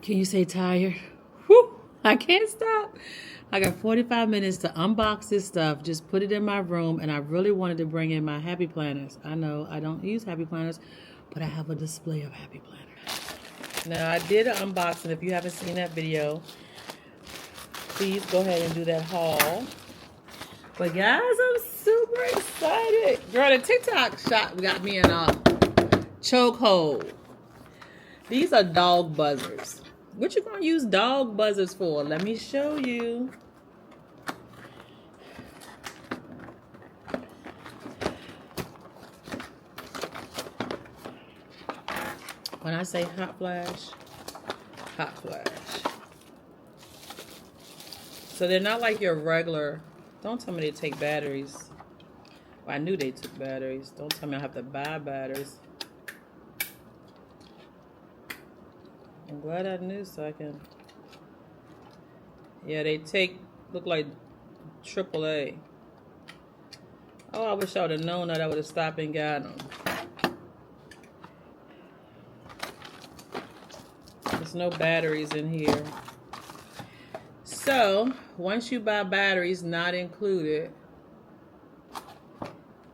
Can you say tired? Whew, I can't stop. I got 45 minutes to unbox this stuff, just put it in my room, and I really wanted to bring in my happy planners. I know I don't use happy planners, but I have a display of happy planners. Now, I did an unboxing. If you haven't seen that video, please go ahead and do that haul. But guys, I'm super excited. Girl, the TikTok shot got me in a chokehold. These are dog buzzers. What you gonna use dog buzzers for? Let me show you. When I say hot flash, hot flash. So they're not like your regular. Don't tell me they take batteries. Well, I knew they took batteries. Don't tell me I have to buy batteries. I'm glad I knew so I can. Yeah, they look like AAA. Oh, I wish I would have known that. I would have stopped and got them. There's no batteries in here. So, once you buy batteries not included,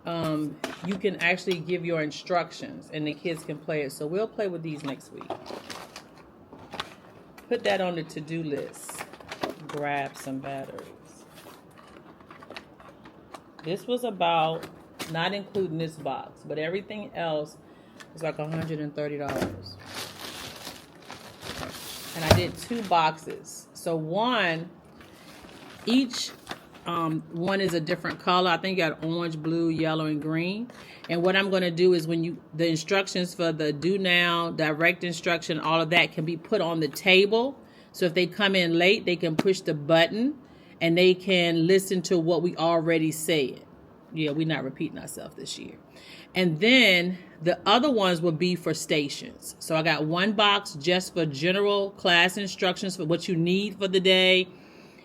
you can actually give your instructions and the kids can play it. So we'll play with these next week. Put that on the to-do list. Grab some batteries. This was about, not including this box, but everything else was like $130. And I did 2 boxes. So each one is a different color. I think you got orange, blue, yellow, and green. And what I'm going to do is the instructions for the do now, direct instruction, all of that can be put on the table. So if they come in late, they can push the button and they can listen to what we already said. Yeah, we're not repeating ourselves this year. And then the other ones will be for stations. So I got 1 box just for general class instructions for what you need for the day.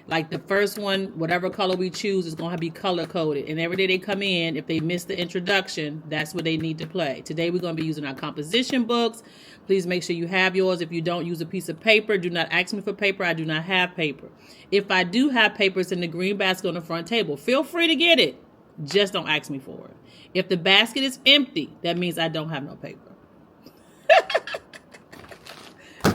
Like the first one, whatever color we choose is going to be color coded. And every day they come in, if they miss the introduction, that's what they need to play. Today we're going to be using our composition books. Please make sure you have yours. If you don't, use a piece of paper. Do not ask me for paper. I do not have paper. If I do have paper, it's in the green basket on the front table. Feel free to get it. Just don't ask me for it. If the basket is empty, that means I don't have no paper.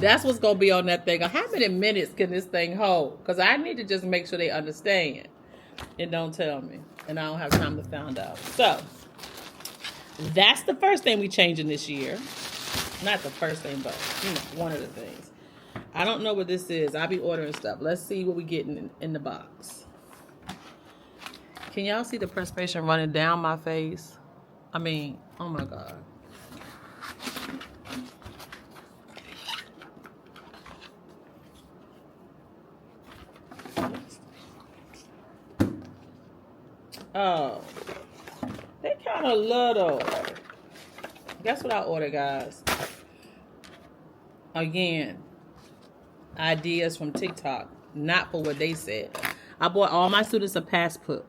That's what's going to be on that thing. How many minutes can this thing hold? Because I need to just make sure they understand. And don't tell me. And I don't have time to find out. So, that's the first thing we changing this year. Not the first thing, but one of the things. I don't know what this is. I'll be ordering stuff. Let's see what we get in the box. Can y'all see the perspiration running down my face? I mean, oh my God. Oh, they kind of little. Guess what I ordered, guys? Again, ideas from TikTok, not for what they said. I bought all my students a passport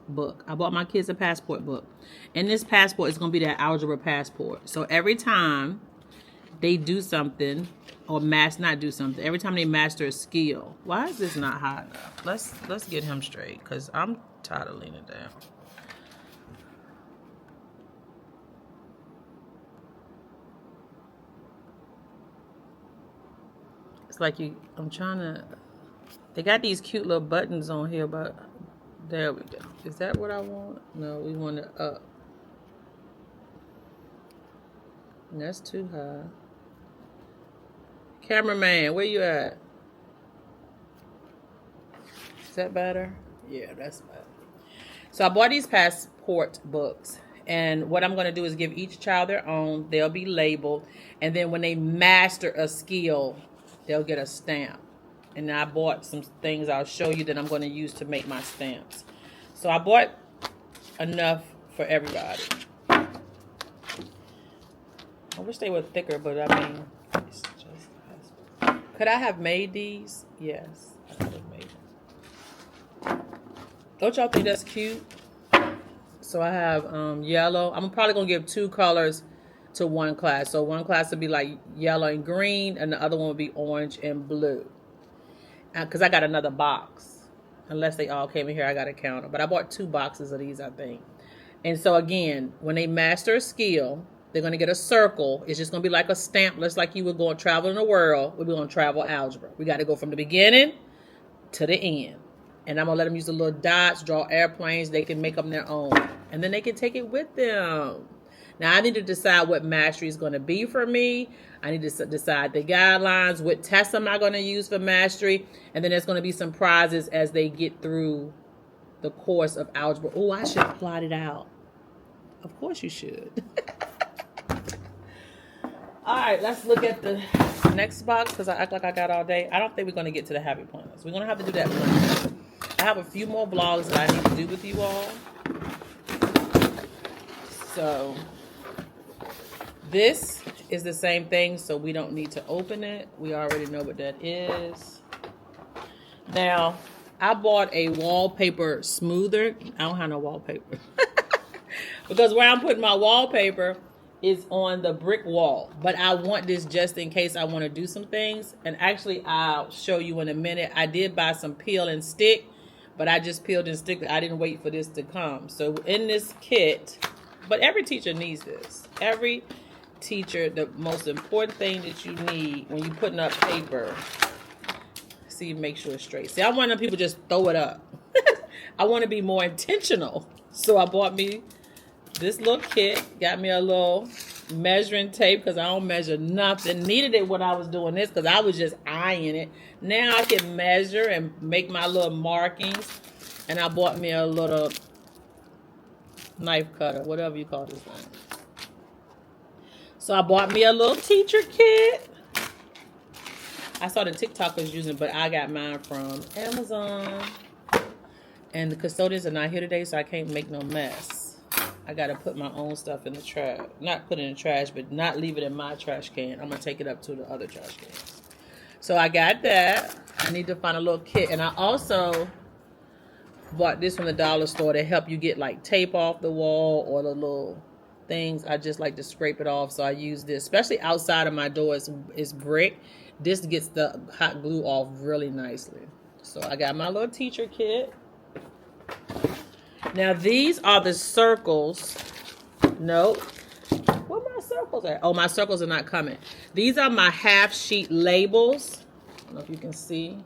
book. I bought my kids a passport book. And this passport is going to be their algebra passport. So every time they do something, or not do something, every time they master a skill. Why is this not hot enough? Let's get him straight, because I'm tired of leaning down. It's like they got these cute little buttons on here, but there we go. Is that what I want? No, we want it up. And that's too high. Cameraman, where you at? Is that better? Yeah, that's better. So I bought these passport books. And what I'm going to do is give each child their own. They'll be labeled. And then when they master a skill, they'll get a stamp. And I bought some things I'll show you that I'm going to use to make my stamps. So I bought enough for everybody. I wish they were thicker, but I mean, it's just... Could I have made these? Yes, I could have made them. Don't y'all think that's cute? So I have yellow. I'm probably going to give 2 colors to one class. So one class would be like yellow and green, and the other one would be orange and blue. Because I got another box. Unless they all came in here, I got to count them. But I bought 2 boxes of these, I think. And so again, when they master a skill, they're going to get a circle. It's just going to be like a stamp, just like you would go and travel in the world. We're going to travel algebra. We got to go from the beginning to the end. And I'm going to let them use the little dots, draw airplanes. They can make them their own. And then they can take it with them. Now, I need to decide what mastery is going to be for me. I need to decide the guidelines, what tests am I going to use for mastery. And then there's going to be some prizes as they get through the course of algebra. Oh, I should plot it out. Of course you should. All right, let's look at the next box because I act like I got all day. I don't think we're going to get to the happy planners. We're going to have to do that one. I have a few more vlogs that I need to do with you all. So this is the same thing, so we don't need to open it. We already know what that is. Now, I bought a wallpaper smoother. I don't have no wallpaper. Because where I'm putting my wallpaper is on the brick wall. But I want this just in case I want to do some things. And actually, I'll show you in a minute. I did buy some peel and stick, but I just peeled and stick. I didn't wait for this to come. So in this kit, but every teacher needs this. Every teacher, the most important thing that you need when you're putting up paper, see, make sure it's straight. See, I want them people just throw it up. I want to be more intentional. So I bought me this little kit, got me a little measuring tape because I don't measure nothing. Needed it when I was doing this because I was just eyeing it. Now I can measure and make my little markings. And I bought me a little knife cutter, whatever you call this thing. So I bought me a little teacher kit. I saw the TikTokers using it, but I got mine from Amazon. And the custodians are not here today, so I can't make no mess. I got to put my own stuff in the trash. Not put it in the trash, but not leave it in my trash can. I'm going to take it up to the other trash cans. So I got that. I need to find a little kit. And I also bought this from the dollar store to help you get like tape off the wall or the little things. I just like to scrape it off. So I use this, especially outside of my door. It's brick. This gets the hot glue off really nicely. So I got my little teacher kit. Now these are the circles. Nope. Where my circles at? Oh, my circles are not coming. These are my half sheet labels. I don't know if you can see.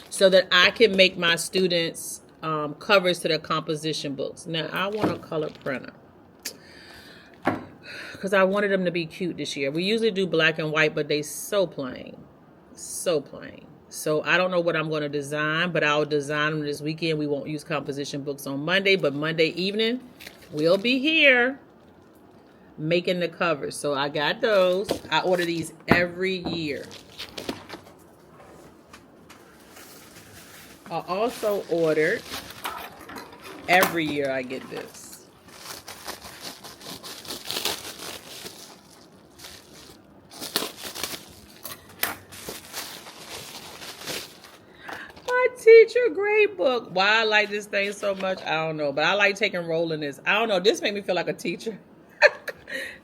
So that I can make my students covers to their composition books. Now I want a color printer because I wanted them to be cute this year. We usually do black and white, but they so plain. So plain. So I don't know what I'm going to design, but I'll design them this weekend. We won't use composition books on Monday, but Monday evening we'll be here making the covers. So I got those. I order these every year. I also ordered, every year I get this. Teacher grade book. Why I like this thing so much, I don't know. But I like taking roll in this. I don't know. This made me feel like a teacher.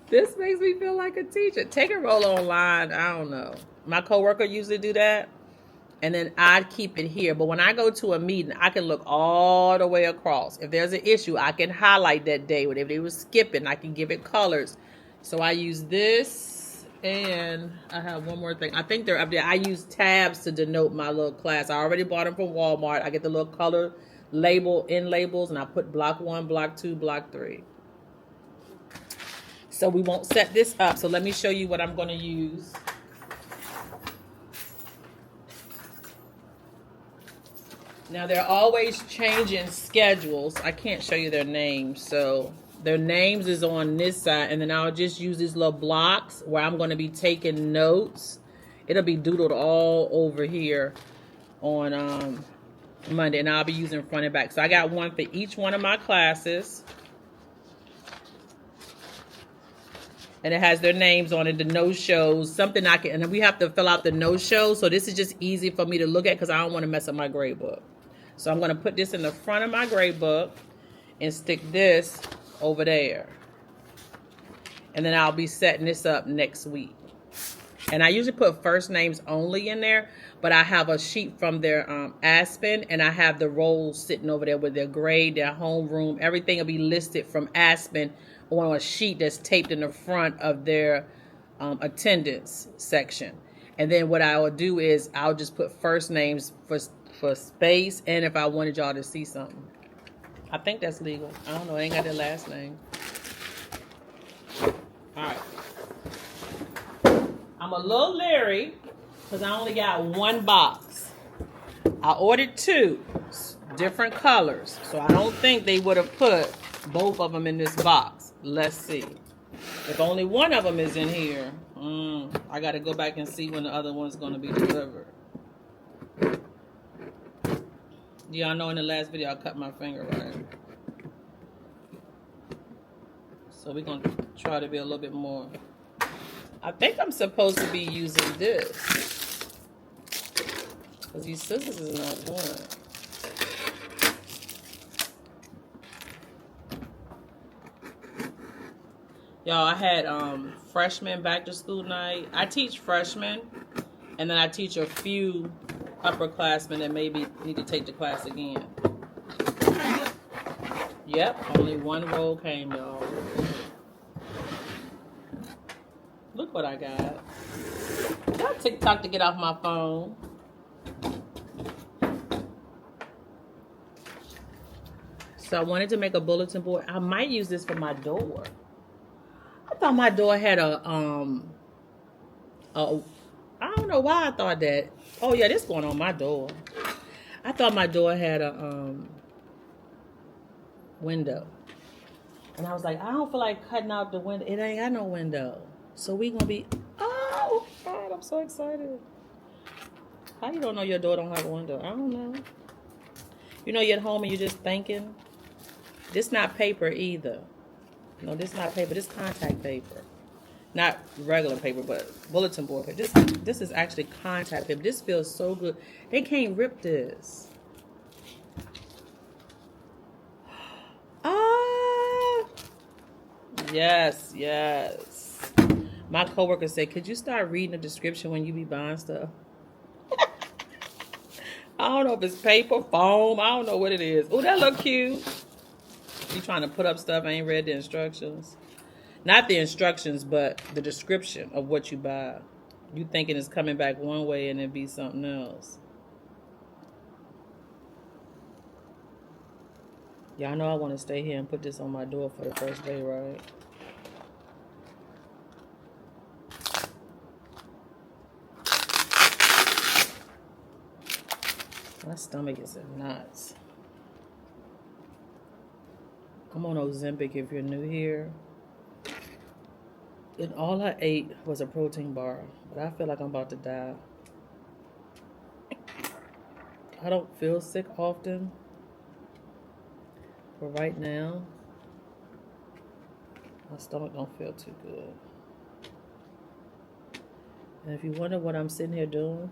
This makes me feel like a teacher. Take a roll online. I don't know. My coworker usually do that. And then I keep it here. But when I go to a meeting, I can look all the way across. If there's an issue, I can highlight that day. Whatever they were skipping, I can give it colors. So I use this. And I have one more thing. I think they're up there. I use tabs to denote my little class. I already bought them from Walmart. I get the little color label in labels, and I put block 1, block 2, block 3. So we won't set this up. So let me show you what I'm going to use. Now they're always changing schedules. I can't show you their names, so their names is on this side, and then I'll just use these little blocks where I'm going to be taking notes. It'll be doodled all over here on Monday, and I'll be using front and back. So I got one for each one of my classes. And it has their names on it, the no-shows, something I can, and we have to fill out the no-shows. So this is just easy for me to look at because I don't want to mess up my grade book. So I'm going to put this in the front of my grade book and stick this over there. And then I'll be setting this up next week. And I usually put first names only in there, but I have a sheet from their Aspen, and I have the roles sitting over there with their grade, their homeroom. Everything will be listed from Aspen on a sheet that's taped in the front of their attendance section. And then what I will do is I'll just put first names for space, and if I wanted y'all to see something. I think that's legal. I don't know. I ain't got their last name. All right. I'm a little leery because I only got one box. I ordered 2 different colors, so I don't think they would have put both of them in this box. Let's see. If only one of them is in here, I got to go back and see when the other one's going to be delivered. Y'all know in the last video I cut my finger, right? So we're going to try to be a little bit more. I think I'm supposed to be using this, because these scissors is not good. Y'all, I had freshman back to school night. I teach freshmen, and then I teach a few upperclassmen that maybe need to take the class again. Yep, only one roll came, y'all. Look what I got. Got TikTok to get off my phone. So I wanted to make a bulletin board. I might use this for my door. I thought my door had a I don't know why I thought that. Oh yeah, this going on my door. I thought my door had a window. And I was like, I don't feel like cutting out the window. It ain't got no window. So we gonna be, oh God, I'm so excited. How you don't know your door don't have a window? I don't know. You know you're at home and you're just thinking. This not paper either. No, this not paper. This contact paper. Not regular paper, but bulletin board paper. This is actually contact paper. This feels so good. They can't rip this. Ah, yes, yes. My coworker said, could you start reading the description when you be buying stuff? I don't know if it's paper, foam. I don't know what it is. Oh, that look cute. You trying to put up stuff, I ain't read the instructions. Not the instructions, but the description of what you buy. You thinking it's coming back one way and it be something else. Y'all know I want to stay here and put this on my door for the first day, right? My stomach is in knots. I'm on Ozempic if you're new here. And all I ate was a protein bar. But I feel like I'm about to die. I don't feel sick often. But right now, my stomach don't feel too good. And if you wonder what I'm sitting here doing,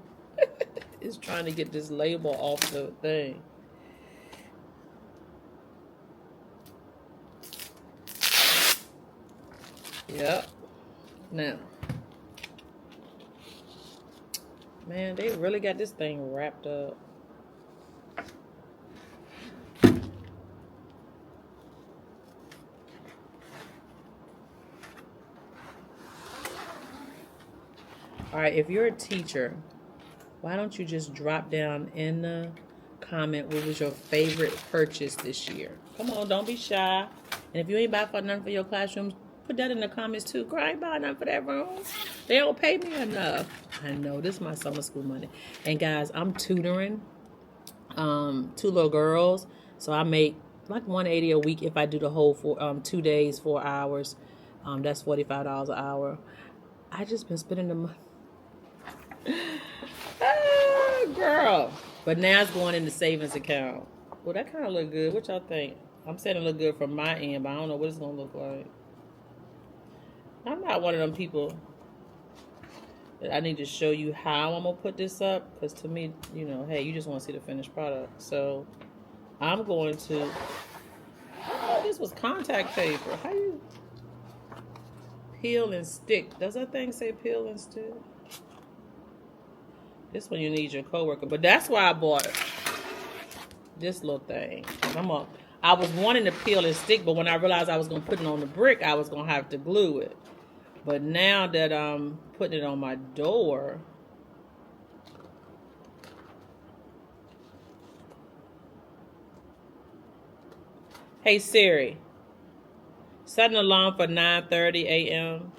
it's trying to get this label off the thing. Yep. Now, man, they really got this thing wrapped up. All right, if you're a teacher, why don't you just drop down in the comment what was your favorite purchase this year? Come on, don't be shy. And if you ain't buy for nothing for your classrooms, put that in the comments too. Girl, I ain't buy nothing for that room. They don't pay me enough. I know, this is my summer school money. And guys, I'm tutoring 2 little girls. So I make like $180 a week if I do the whole 2 days, 4 hours. That's $45 an hour. I just been spending the money. Girl. But now it's going in the savings account. Well, that kind of look good. What y'all think? I'm saying it look good from my end, but I don't know what it's going to look like. I'm not one of them people that I need to show you how I'm going to put this up. Because to me, you know, hey, you just want to see the finished product. So I'm going to... Oh, this was contact paper. How you... Peel and stick. Does that thing say peel and stick? This one you need your coworker, but that's why I bought it. This little thing. I was wanting to peel and stick, but when I realized I was gonna put it on the brick, I was gonna have to glue it. But now that I'm putting it on my door, hey Siri, set an alarm for 9:30 a.m.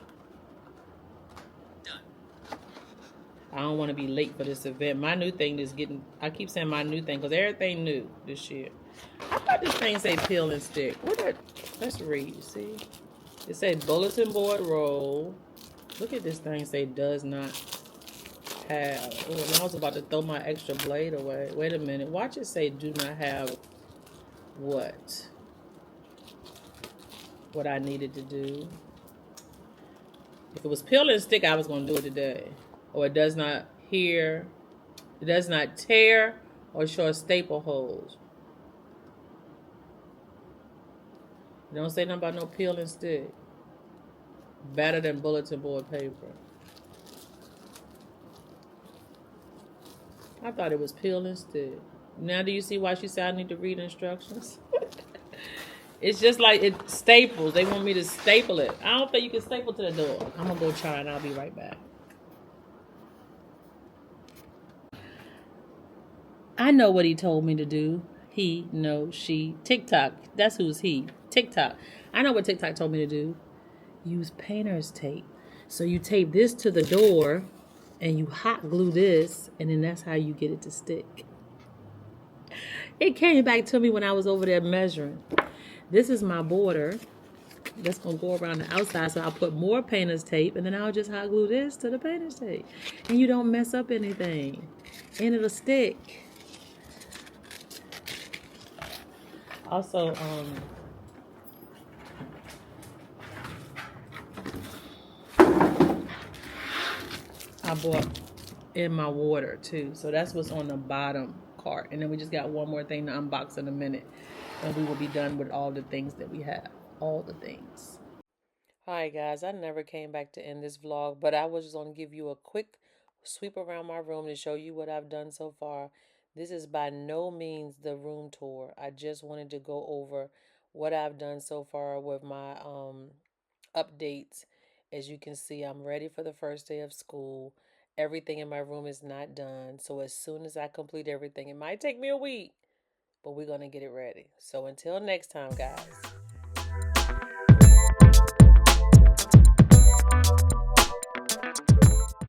I don't want to be late for this event. My new thing is getting, I keep saying my new thing because everything new this year. I thought this thing say peel and stick. Let's read, see? It said bulletin board roll. Look at this thing say does not have. Oh, and I was about to throw my extra blade away. Wait a minute. Watch it say do not have what? What I needed to do. If it was peel and stick, I was going to do it today. Or it does not tear or show staple holes. It don't say nothing about no peel and stick. Better than bulletin board paper. I thought it was peel and stick. Now do you see why she said I need to read instructions? It's just like it staples. They want me to staple it. I don't think you can staple to the door. I'm going to go try and I'll be right back. I know what he told me to do. He, no, she. TikTok. That's who's he. TikTok. I know what TikTok told me to do. Use painter's tape. So you tape this to the door and you hot glue this, and then that's how you get it to stick. It came back to me when I was over there measuring. This is my border. That's going to go around the outside, so I'll put more painter's tape, and then I'll just hot glue this to the painter's tape. And you don't mess up anything. And it'll stick. Also, I bought in my water too. So that's what's on the bottom cart. And then we just got one more thing to unbox in a minute. And we will be done with all the things that we have. All the things. Hi guys, I never came back to end this vlog, but I was just going to give you a quick sweep around my room to show you what I've done so far. This is by no means the room tour. I just wanted to go over what I've done so far with my updates. As you can see, I'm ready for the first day of school. Everything in my room is not done. So as soon as I complete everything, it might take me a week, but we're going to get it ready. So until next time, guys.